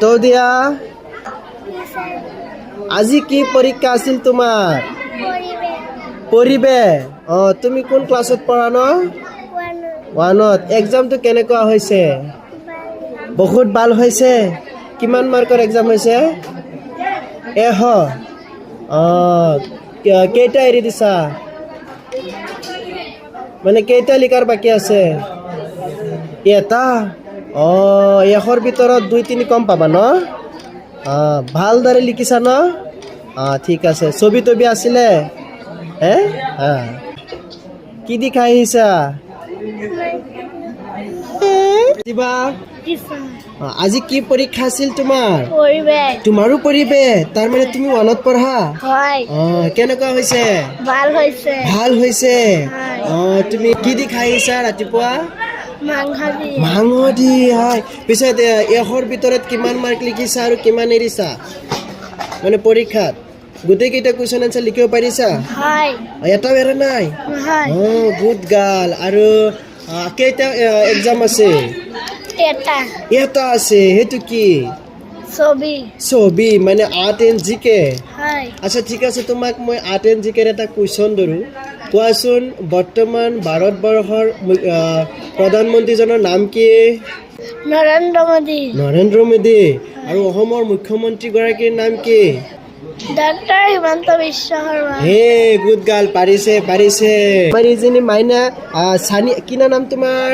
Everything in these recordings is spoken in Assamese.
তো দিয়া আজি কি পৰীক্ষা আছিল তোমাৰ? পৰিৱেশ। তুমি কোন ক্লাছত পঢ়া ন? 1ত। এক্সামটো কেনেকুৱা হৈছে? বহুত ভাল হৈছে। কিমান মাৰ্কৰ এক্সাম হৈছে? 100। কেইটা এৰি দিছা? মানে কেইটা লিখাৰ বাকী আছে? এটা। 100ৰ ভিতৰত 2-3 কম পাবা ন? ভালদৰে লিখিছা ন? ঠিক আছে। ছবি তবি আছিলে? কি দি খাই আহিছা? আজি কি পৰীক্ষা আছিল তোমাৰ? তোমাৰো পৰিৱেশ। তাৰমানে তুমি 1ত পঢ়া? কেনেকুৱা হৈছে? ভাল হৈছে। তুমি কি দি খাই আহিছা ৰাতিপুৱা? মাংস দি। হয়। পিছে 100ৰ ভিতৰত কিমান মাৰ্ক লিখিছা আৰু কিমান এৰিছা? মানে পৰীক্ষাত গোটেইকেইটা কুৱেশ্যন আনচাৰ লিখিব পাৰিছা? এটাও এৰা নাই? Good girl. আৰু কেইটা এক্সাম আছে? এটা আছে। সেইটো কি? ছবি মানে আৰ্ট এণ্ড জিকে। আচ্ছা ঠিক আছে, তোমাক মই আৰ্ট এণ্ড জিকেৰ এটা কুৱেশ্যন ধৰো। কোৱাচোন, বৰ্তমান ভাৰতবৰ্ষৰ প্ৰধানমন্ত্ৰীজনৰ নাম কি? নৰেন্দ্ৰ মোদী। আৰু অসমৰ মুখ্যমন্ত্ৰীগৰাকীৰ নাম কি? Doctor Himanta Biswa Sarma. Good girl. পাৰিছে। আমাৰ এইজনী মাইনা কি নাম তোমাৰ?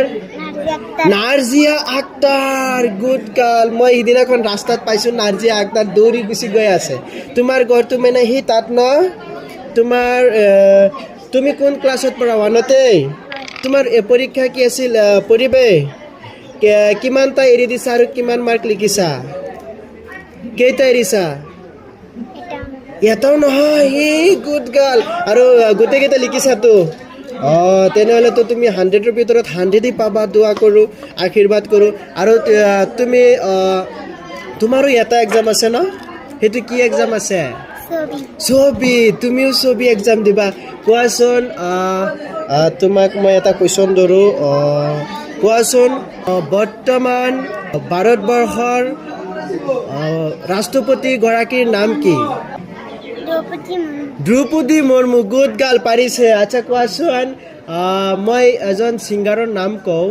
নাৰ্জিয়া আক্তাৰ। Good girl. মই সিদিনাখন ৰাস্তাত পাইছো নাৰ্জিয়া আক্তাৰ দৌৰি গুচি গৈ আছে। তোমাৰ ঘৰটো মানে সি তাত ন? তোমাৰ তুমি কোন ক্লাছত পঢ়া? 1তে। তোমাৰ পৰীক্ষা কি আছিল? পৰিৱেশ। কিমানটা এৰি দিছা আৰু কিমান মাৰ্ক লিখিছা? কেইটা এৰিছা? এটাও নহয়। Good girl. আৰু গোটেইকেইটা লিখিছাতো? তেনেহ'লেতো তুমি 100ৰ ভিতৰত 100 পাবা। দোৱা কৰোঁ, আশীৰ্বাদ কৰোঁ। আৰু তুমি তোমাৰো এটা এক্সাম আছে ন? সেইটো কি এক্সাম আছে? ছবি। তুমিও ছবি এক্সাম দিবা। কোৱাচোন, তোমাক মই এটা কুৱেশ্যন ধৰোঁ। কোৱাচোন, বৰ্তমান ভাৰতবৰ্ষৰ ৰাষ্ট্ৰপতি গৰাকীৰ নাম কি? দ্ৰৌপদী মুৰ্মু। Good girl. পাৰিছে। আচ্ছা কোৱাচোন, মই এজন ছিংগাৰৰ নাম কওঁ,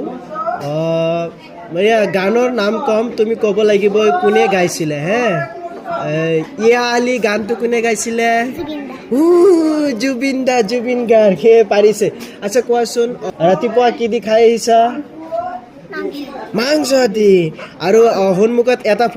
গানৰ নাম ক'ম, তুমি ক'ব লাগিব কোনে গাইছিলে। ইয়া আলি গানটো কোনে গাইছিলে? জুবিন গাৰ্গ। পাৰিছে। আচ্ছা কোৱাচোন, ৰাতিপুৱা কি দি খাই আহিছা? মাংস দি। আৰু সন্মুখত এটা